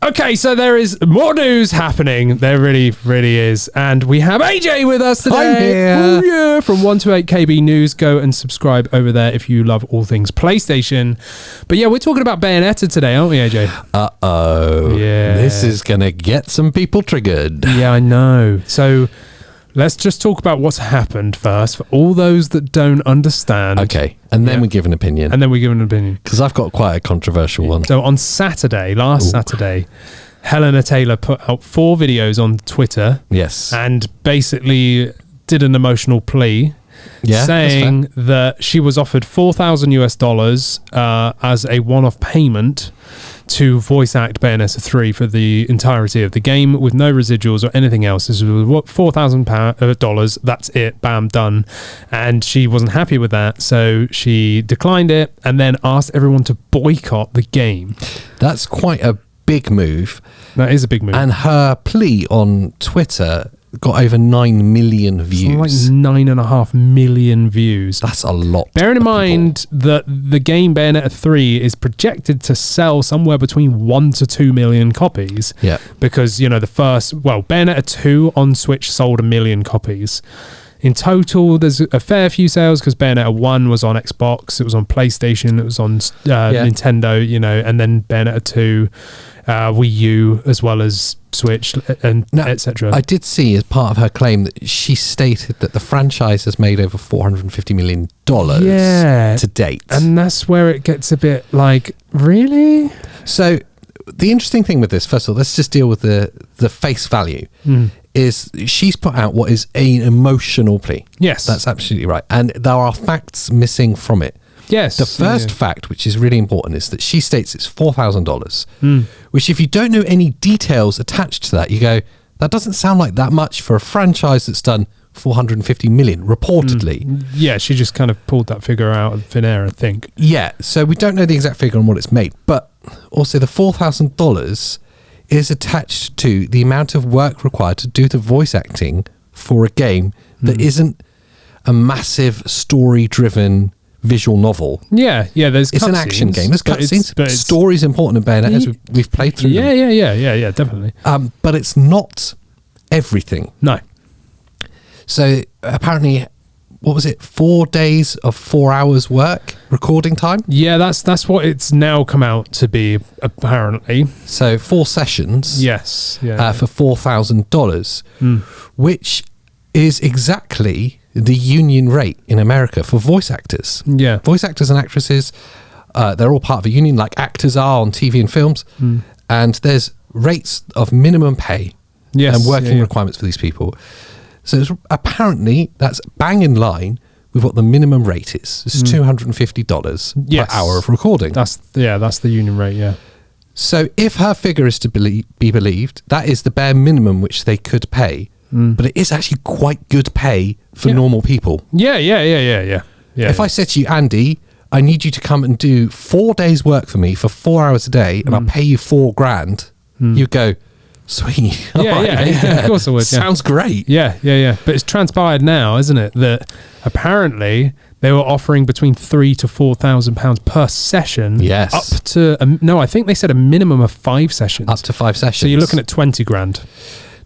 Okay, so there is more news happening. There really, really is. And we have AJ with us today. I'm here. Oh, yeah. From 128KB News. Go and subscribe over there if you love all things PlayStation. But yeah, we're talking about Bayonetta today, aren't we, AJ? Uh-oh. Yeah. This is going to get some people triggered. Yeah, I know. So let's just talk about what's happened first for all those that don't understand. Okay, and then we give an opinion. And then we give an opinion. Because I've got quite a controversial one. So on Saturday, last Saturday, Helena Taylor put out 4 videos on Twitter. Yes. And basically did an emotional plea. Yeah, saying that she was offered $4,000 as a one-off payment to voice act Bayonetta 3 for the entirety of the game with no residuals or anything else. This was $4,000. That's it. Bam, done. And she wasn't happy with that, so she declined it and then asked everyone to boycott the game. That's quite a big move. That is a big move. And her plea on Twitter got over 9 million views. Like 9.5 million views. That's a lot. Bearing in mind that the game Bayonetta 3 is projected to sell somewhere between 1 to 2 million copies. Yeah. Because, you know, Bayonetta 2 on Switch sold 1 million copies. In total, there's a fair few sales because Bayonetta 1 was on Xbox, it was on PlayStation, it was on Nintendo, you know, and then Bayonetta 2, Wii U, as well as Switch, and etc. I did see as part of her claim that she stated that the franchise has made over $450 million to date. And that's where it gets a bit like, really? So the interesting thing with this, first of all, let's just deal with the face value. Is she's put out what is an emotional plea. Yes. That's absolutely right. And there are facts missing from it. Yes. The first fact, which is really important, is that she states it's $4,000, which if you don't know any details attached to that, you go, that doesn't sound like that much for a franchise that's done 450 million, reportedly. Yeah, she just kind of pulled that figure out of thin air, I think. Yeah, so we don't know the exact figure on what it's made, but also the $4,000 is attached to the amount of work required to do the voice acting for a game that isn't a massive story-driven visual novel. Yeah, there's it's an action game. There's cutscenes. Story's important in Bayonetta, as we've played through. Yeah, definitely. But it's not everything. No. So apparently, what was it? 4 days of 4 hours work recording time. Yeah, that's what it's now come out to be, apparently. So 4 sessions. Yes. For $4,000, which is exactly the union rate in America for voice actors. Yeah. Voice actors and actresses, they're all part of a union like actors are on TV and films. And there's rates of minimum pay and working requirements for these people. So apparently that's bang in line with what the minimum rate is. It's $250 per hour of recording. That's the union rate, yeah. So if her figure is to be believed, that is the bare minimum which they could pay. But it is actually quite good pay for normal people. Yeah. If I said to you, Andy, I need you to come and do 4 days work for me for 4 hours a day and I'll pay you $4,000, you go, sweet. Of course I would. Sounds great. Yeah. But it's transpired now, isn't it, that apparently they were offering between £3,000 to £4,000 per session. Yes. Up to I think they said a minimum of 5 sessions. Up to 5 sessions. So you're looking at $20,000.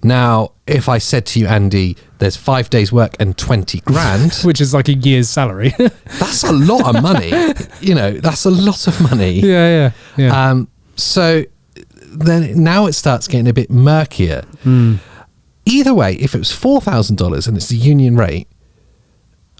Now, if I said to you, Andy, there's 5 days work and $20,000, which is like a year's salary, that's a lot of money. You know, that's a lot of money. Yeah. So then now it starts getting a bit murkier. Either way, if it was $4,000 and it's the union rate,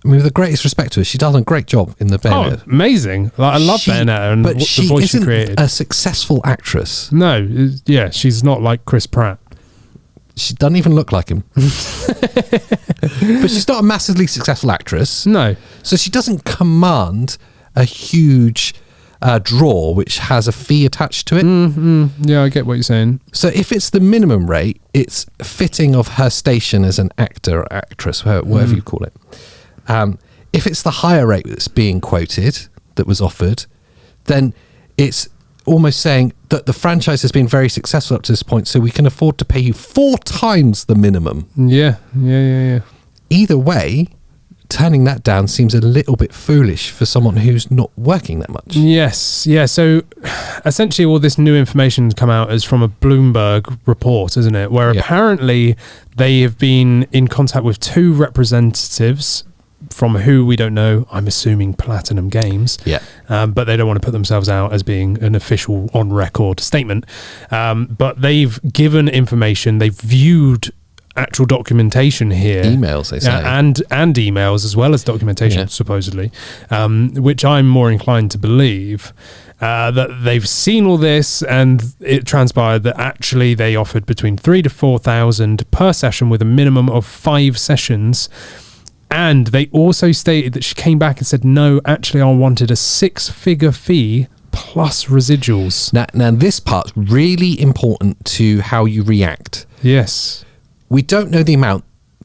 I mean, with the greatest respect to her, she does a great job in the Bayonetta. Oh, amazing. Like, I love Bayonetta and but the she voice she isn't created. A successful actress. No, she's not like Chris Pratt. She doesn't even look like him. But she's not a massively successful actress. No. So she doesn't command a huge draw which has a fee attached to it. Yeah, I get what you're saying. So if it's the minimum rate, it's fitting of her station as an actor or actress, whatever you call it. If it's the higher rate that's being quoted, that was offered, then it's almost saying that the franchise has been very successful up to this point, so we can afford to pay you 4 times the minimum. Yeah. Either way, turning that down seems a little bit foolish for someone who's not working that much. Yes, yeah. So essentially all this new information has come out as from a Bloomberg report, isn't it? Where apparently they have been in contact with 2 representatives from who we don't know, I'm assuming Platinum Games. Yeah. But they don't want to put themselves out as being an official on-record statement. But they've given information, they've viewed actual documentation here, emails they say, and emails as well as documentation, supposedly, which I'm more inclined to believe that they've seen all this, and it transpired that actually they offered between 3,000 to 4,000 per session with a minimum of 5 sessions. And they also stated that she came back and said, no, actually I wanted a 6-figure fee plus residuals. Now this part's really important to how you react. Yes. We don't know the amount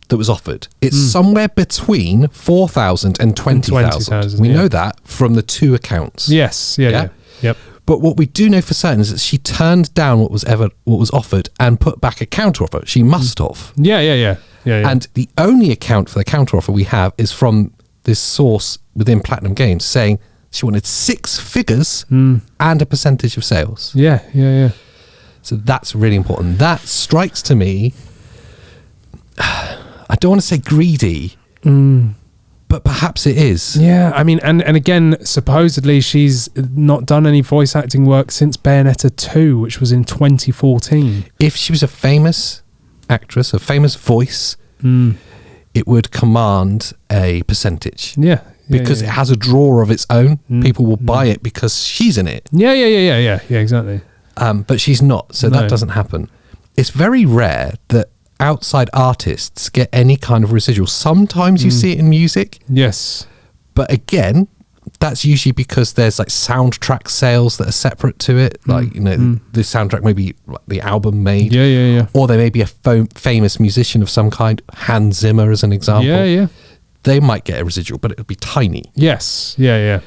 that was offered. It's somewhere between 4,000 and 20,000. We know that from the 2 accounts. Yes. Yeah. Yep. But what we do know for certain is that she turned down what was offered and put back a counter offer. She must have. Yeah. And the only account for the counter offer we have is from this source within Platinum Games saying she wanted 6 figures and a percentage of sales. Yeah. So that's really important. That strikes to me, I don't want to say greedy, but perhaps it is. Yeah, I mean, and again, supposedly she's not done any voice acting work since Bayonetta 2, which was in 2014. If she was a famous actress, a famous voice, it would command a percentage. Yeah. Because it has a draw of its own. People will buy it because she's in it. Yeah, exactly. But she's not, so that doesn't happen. It's very rare that outside artists get any kind of residual. Sometimes you see it in music. Yes. But again, that's usually because there's like soundtrack sales that are separate to it. Like, the soundtrack may be like the album made. Yeah. Or there may be a famous musician of some kind, Hans Zimmer as an example. Yeah. They might get a residual, but it would be tiny. Yes. Yeah.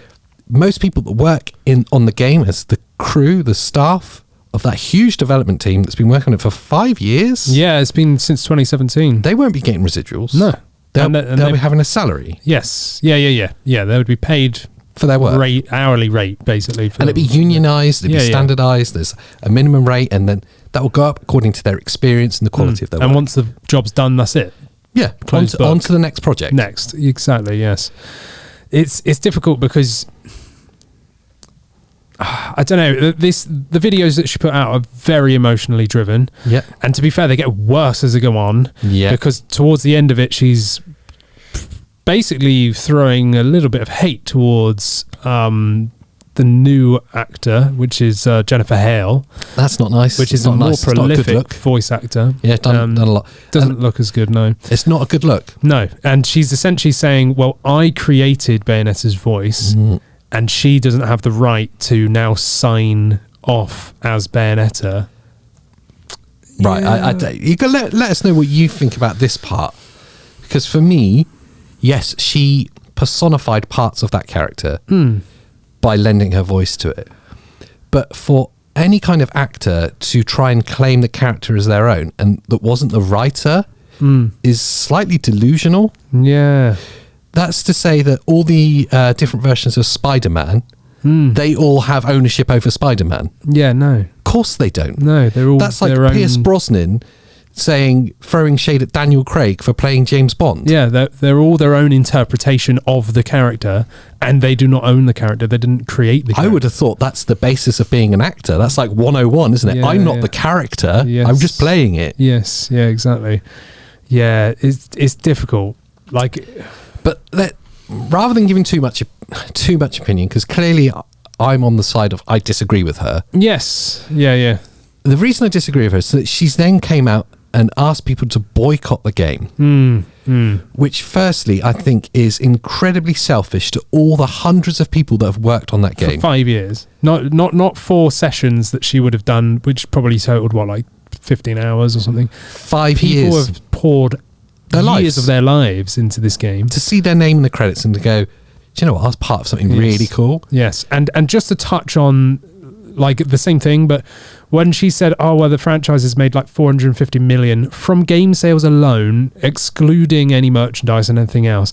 Most people that work on the game as the crew, the staff of that huge development team that's been working on it for 5 years. Yeah, it's been since 2017. They won't be getting residuals. No. They'll be having a salary. Yes. Yeah. They would be paid for their work. Hourly rate, basically. And it'd be unionised, it'd be standardised, there's a minimum rate, and then that will go up according to their experience and the quality of their work. And once the job's done, that's it. Yeah, on to the next project. Next, exactly, yes. It's difficult because I don't know. The videos that she put out are very emotionally driven. Yeah. And to be fair, they get worse as they go on. Yeah. Because towards the end of it, she's basically throwing a little bit of hate towards the new actor, which is Jennifer Hale. That's not nice. Which is a more prolific voice actor. Yeah, done a lot. Doesn't look as good, no. It's not a good look. No. And she's essentially saying, well, I created Bayonetta's voice, and she doesn't have the right to now sign off as Bayonetta. Right. Yeah. You can let us know what you think about this part. Because for me, yes, she personified parts of that character by lending her voice to it. But for any kind of actor to try and claim the character as their own and that wasn't the writer is slightly delusional. Yeah. That's to say that all the different versions of Spider-Man, they all have ownership over Spider-Man. Yeah, no. Of course they don't. No, they're all That's like Pierce Brosnan throwing shade at Daniel Craig for playing James Bond. Yeah, they're all their own interpretation of the character, and they do not own the character. They didn't create the character. I would have thought that's the basis of being an actor. That's like 101, isn't it? Yeah, I'm not the character. Yes. I'm just playing it. Yes, yeah, exactly. Yeah, it's difficult. But rather than giving too much opinion, because clearly I'm on the side of I disagree with her. Yes, yeah. The reason I disagree with her is that she's then came out and asked people to boycott the game, which firstly I think is incredibly selfish to all the hundreds of people that have worked on that game for 5 years. Not 4 sessions that she would have done, which probably totaled 15 hours or something. 5 years. People have poured years of their lives into this game. To see their name in the credits and to go, do you know what? I was part of something really cool. Yes, and just to touch on the same thing, but when she said, the franchise has made 450 million from game sales alone, excluding any merchandise and anything else,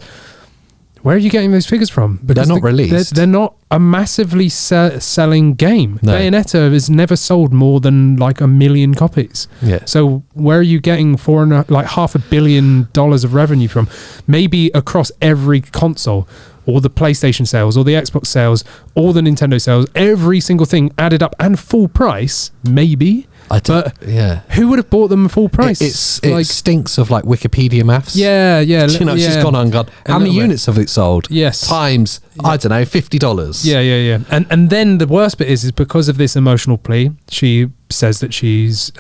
Where are you getting those figures from? Because they're not released. They're not a massively selling game. No. Bayonetta has never sold more than like 1 million copies. Yeah. So where are you getting $500 million of revenue from? Maybe across every console, or the PlayStation sales, or the Xbox sales, or the Nintendo sales, every single thing added up and full price, maybe. But who would have bought them full price? It stinks of like Wikipedia maths. Yeah. She's gone on and gone, how many units have it sold? Yes. Times, I don't know, $50. Yeah. And then the worst bit is because of this emotional plea, she says that she's,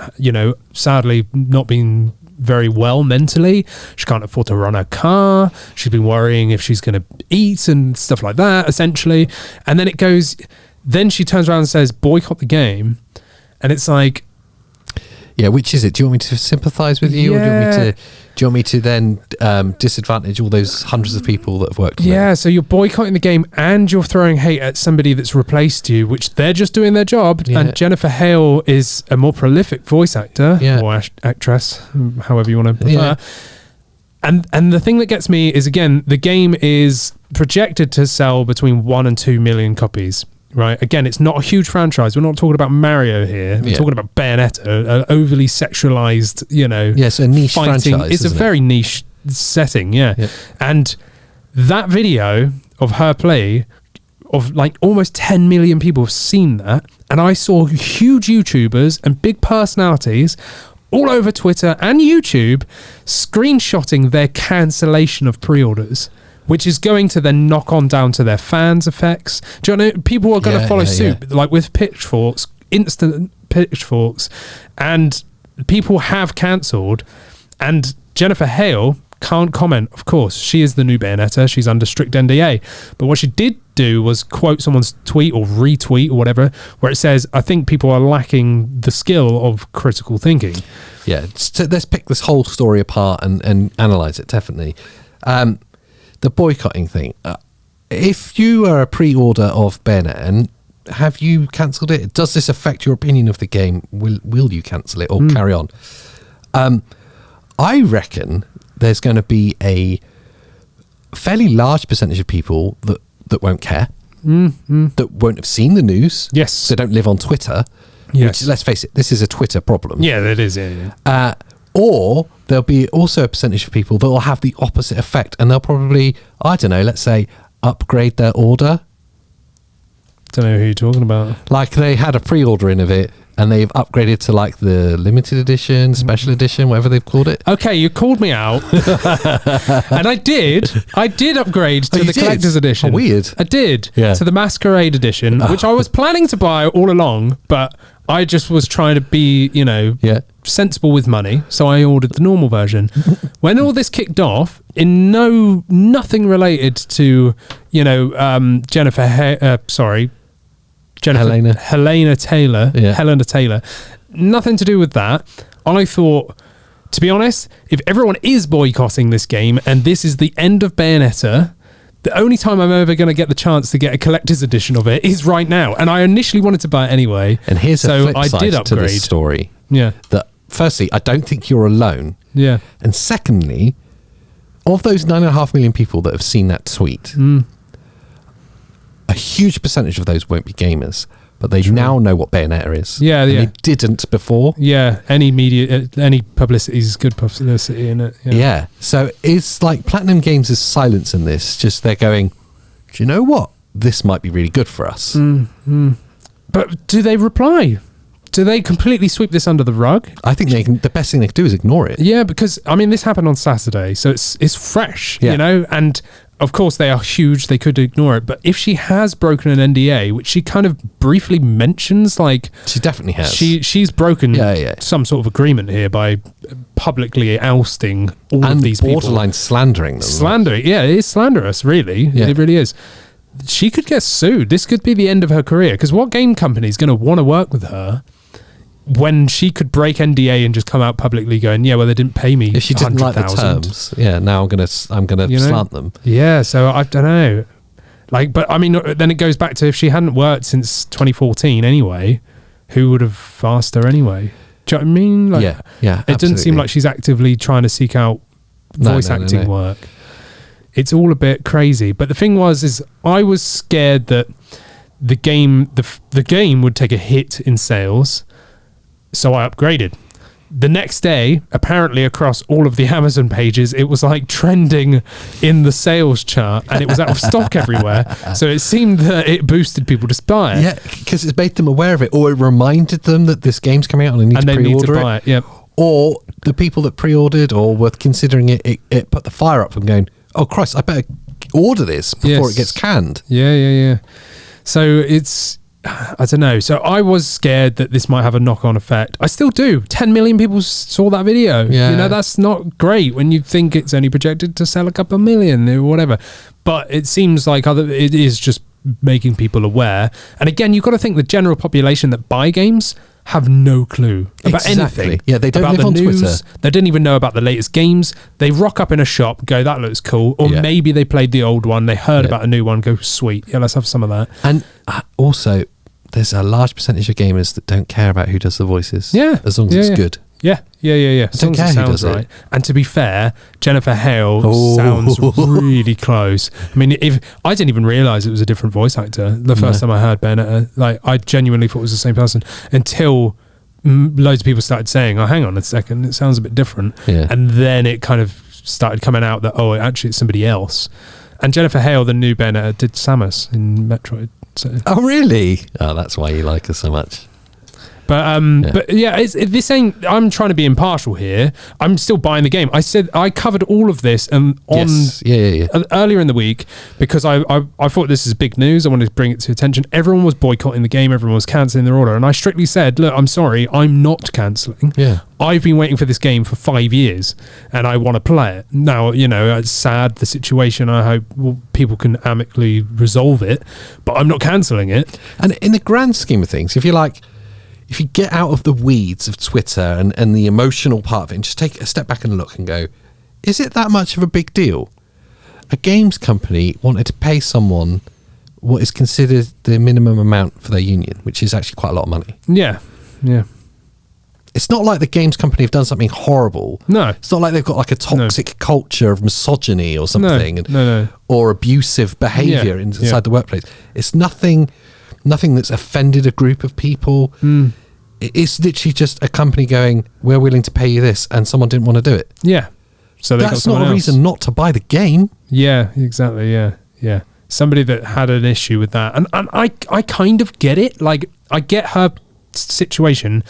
sadly not been very well mentally. She can't afford to run her car. She's been worrying if she's going to eat and stuff like that, essentially. And then she turns around and says, boycott the game. And it's like, yeah, which is it? Do you want me to sympathise with you, or do you want me to then disadvantage all those hundreds of people that have worked on it? Yeah, so you're boycotting the game and you're throwing hate at somebody that's replaced you, which they're just doing their job. Yeah. And Jennifer Hale is a more prolific voice actor or actress, however you want to prefer. Yeah. And the thing that gets me is, again, the game is projected to sell between 1 and 2 million copies. Right. Again, it's not a huge franchise. We're not talking about Mario here. We're talking about Bayonetta, an overly sexualized, Yes, a niche fighting. franchise. It's a very niche setting, yeah. And that video of her play, of like almost 10 million people have seen that. And I saw huge YouTubers and big personalities all over Twitter and YouTube screenshotting their cancellation of pre-orders, which is going to then knock on down to their fans' effects. Do you know, people are going to follow suit, like with pitchforks, instant pitchforks, and people have cancelled. And Jennifer Hale can't comment, of course. She is the new Bayonetta. She's under strict NDA. But what she did do was quote someone's tweet or retweet or whatever, where it says, I think people are lacking the skill of critical thinking. Yeah, so let's pick this whole story apart and analyse it, definitely. The boycotting thing. If you are a pre-order of Bayonetta, and have you cancelled it? Does this affect your opinion of the game? Will you cancel it or carry on? I reckon there's going to be a fairly large percentage of people that won't care, that won't have seen the news. Yes. So don't live on Twitter. Yes. Which, let's face it, this is a Twitter problem. Yeah, it is. Yeah. Or there'll be also a percentage of people that will have the opposite effect, and they'll probably, I don't know, let's say, upgrade their order. Don't know who you're talking about. Like they had a pre-ordering of it, and they've upgraded to like the limited edition, special edition, whatever they've called it. Okay, you called me out. And I did upgrade to the collector's edition. Oh, weird. I did. Yeah. To the Masquerade edition, which I was planning to buy all along, but I just was trying to be, sensible with money, so I ordered the normal version. When all this kicked off, nothing related to, Helena Taylor. Yeah. Helena Taylor. Nothing to do with that. I thought, to be honest, if everyone is boycotting this game and this is the end of Bayonetta, the only time I'm ever going to get the chance to get a collector's edition of it is right now. And I initially wanted to buy it anyway. And here's a flip side to this story. Yeah. That firstly, I don't think you're alone. Yeah. And secondly, of those 9.5 million people that have seen that tweet, a huge percentage of those won't be gamers, but they now know what Bayonetta is. Yeah, and they didn't before. Yeah, any media, any publicity is good publicity in it. Yeah. So it's like Platinum Games' silence in this. Just they're going, do you know what? This might be really good for us. But do they reply? Do they completely sweep this under the rug? I think the best thing they can do is ignore it. Yeah, because this happened on Saturday, so it's fresh, and of course they are huge. They could ignore it, but if she has broken an NDA, which she kind of briefly mentions, like she definitely has, she's broken some sort of agreement here by publicly ousting all of these people, borderline slandering them. It is slanderous, really. Yeah. It really is. She could get sued. This could be the end of her career, because what game company is going to want to work with her when she could break NDA and just come out publicly going, yeah, well, they didn't pay me if she didn't like the terms. Yeah, now I'm gonna slant them. Yeah, so I don't know. But then it goes back to, if she hadn't worked since 2014 anyway, who would have asked her anyway? Do you know what I mean? Yeah. It doesn't seem like she's actively trying to seek out voice acting work. It's all a bit crazy. But the thing is I was scared that the game would take a hit in sales, so I upgraded. The next day, apparently across all of the Amazon pages, it was like trending in the sales chart, and it was out of stock everywhere. So it seemed that it boosted people to buy it. Yeah, because it made them aware of it, or it reminded them that this game's coming out and they need to pre-order it. Yep. Or the people that pre-ordered or were considering it put the fire up from going, oh Christ, I better order this before it gets canned. Yeah. So it's, I don't know. So I was scared that this might have a knock-on effect. I still do. 10 million people saw that video. Yeah. That's not great when you think it's only projected to sell a couple of million or whatever. But it seems like it is just making people aware. And again, you've got to think the general population that buy games have no clue about anything. Yeah, they don't live on Twitter. They didn't even know about the latest games. They rock up in a shop, go, that looks cool. Or maybe they played the old one, they heard about a new one, go, sweet, yeah, let's have some of that. And also, there's a large percentage of gamers that don't care about who does the voices. Yeah. As long as it's good. Yeah. As long as it sounds right. And to be fair, Jennifer Hale sounds really close. I mean, I didn't even realise it was a different voice actor the first time I heard Bayonetta. Like, I genuinely thought it was the same person until loads of people started saying, oh, hang on a second, it sounds a bit different. Yeah. And then it kind of started coming out that, actually it's somebody else. And Jennifer Hale, the new Bayonetta, did Samus in Metroid. So. Oh, really? Oh, that's why you like her so much. But this ain't. I'm trying to be impartial here. I'm still buying the game. I said I covered all of this earlier in the week because I thought this is big news. I wanted to bring it to attention. Everyone was boycotting the game. Everyone was cancelling their order, and I strictly said, "Look, I'm sorry, I'm not cancelling. Yeah, I've been waiting for this game for 5 years, and I want to play it now. It's sad the situation. I hope people can amicably resolve it, but I'm not cancelling it. And in the grand scheme of things, if you get out of the weeds of Twitter and the emotional part of it and just take a step back and look and go, is it that much of a big deal? A games company wanted to pay someone what is considered the minimum amount for their union, which is actually quite a lot of money. Yeah. It's not like the games company have done something horrible. No. It's not like they've got like a toxic culture of misogyny or something. No. Or abusive behaviour inside the workplace. It's nothing that's offended a group of people. It's literally just a company going, we're willing to pay you this, and someone didn't want to do it. Yeah. So that's not a reason not to buy the game. Yeah, exactly. Yeah. Somebody that had an issue with that. And I kind of get it. Like, I get her situation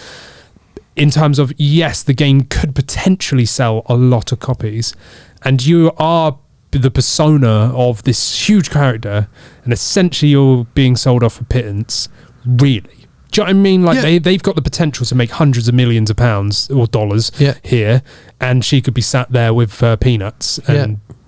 in terms of, yes, the game could potentially sell a lot of copies, and you are the persona of this huge character, and essentially you're being sold off for pittance, really. Do you know what I mean? Like, they've got the potential to make hundreds of millions of pounds or dollars here, and she could be sat there with peanuts.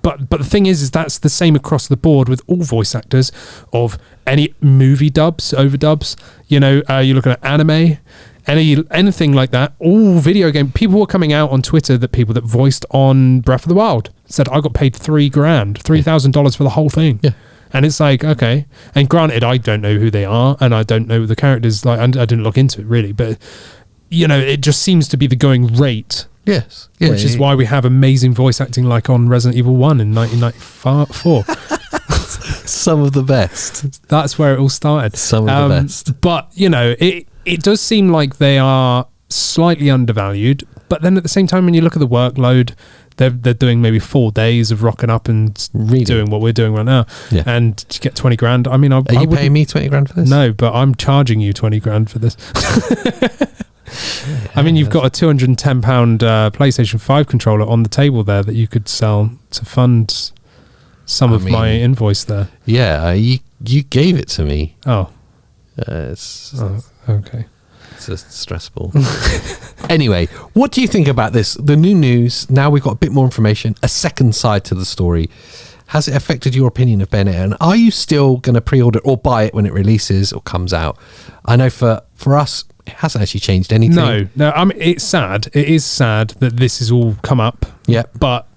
But the thing is that's the same across the board with all voice actors of any movie dubs, overdubs. You're looking at anime, anything like that. All video game people were coming out on Twitter that people that voiced on Breath of the Wild said, I got paid $3,000 for the whole thing. Yeah. And it's like, okay. And granted, I don't know who they are, and I don't know the characters. Like, I didn't look into it really, but it just seems to be the going rate. Yes. Which is why we have amazing voice acting like on Resident Evil 1 in 1994. Some of the best. That's where it all started. Some of the best. But, it does seem like they are slightly undervalued. But then at the same time, when you look at the workload, they're doing maybe 4 days of rocking up and doing what we're doing right now. Yeah. And to get 20 grand, I mean, are you paying me 20 grand for this? No, but I'm charging you 20 grand for this. I mean, you've got a £210 PlayStation 5 controller on the table there that you could sell to fund some of my invoice there. Yeah, you gave it to me. Oh. Okay. It's just stressful. Anyway, what do you think about this? The new news, now we've got a bit more information, a second side to the story. Has it affected your opinion of Bayonetta? And are you still going to pre-order or buy it when it releases or comes out? I know for us, it hasn't actually changed anything. No. I mean, it's sad. It is sad that this has all come up. Yeah. But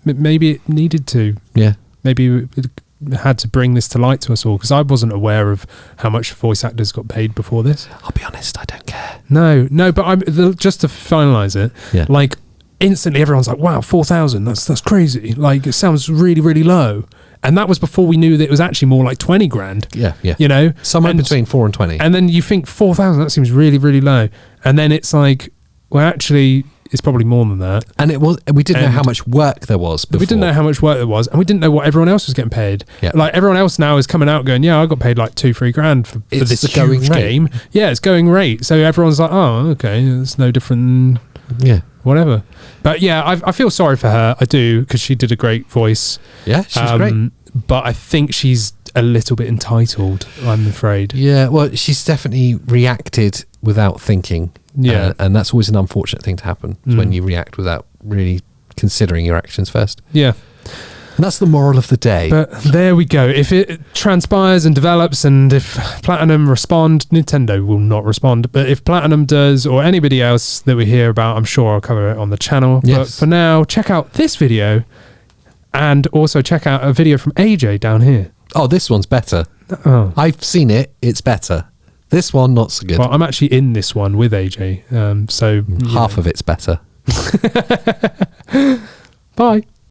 maybe it needed to. Yeah. Maybe it had to bring this to light to us all, because I wasn't aware of how much voice actors got paid before this. I'll be honest, I don't care. No, but just to finalise it, like, instantly everyone's like, wow, 4,000, that's crazy. Like, it sounds really, really low. And that was before we knew that it was actually more like 20 grand. Yeah. You know? Somewhere between 4 and 20. And then you think 4,000, that seems really, really low. And then it's like, well, actually, it's probably more than that. And we didn't know how much work there was before. We didn't know how much work there was, and we didn't know what everyone else was getting paid. Yeah. Like, everyone else now is coming out going, yeah, I got paid like 2-3 grand for this huge game. Yeah, it's going rate. So everyone's like, oh, okay, it's no different than whatever. But yeah, I feel sorry for her. I do, because she did a great voice. Yeah, she's great. But I think she's a little bit entitled, I'm afraid. Yeah, well, she's definitely reacted without thinking. Yeah. And that's always an unfortunate thing to happen, is when you react without really considering your actions first. Yeah. And that's the moral of the day. But there we go. If it transpires and develops, and if Platinum respond, Nintendo will not respond. But if Platinum does, or anybody else that we hear about, I'm sure I'll cover it on the channel. Yes. But for now, check out this video, and also check out a video from AJ down here. Oh, this one's better. Oh. I've seen it. It's better. This one, not so good. Well, I'm actually in this one with AJ. So half of it's better. Bye.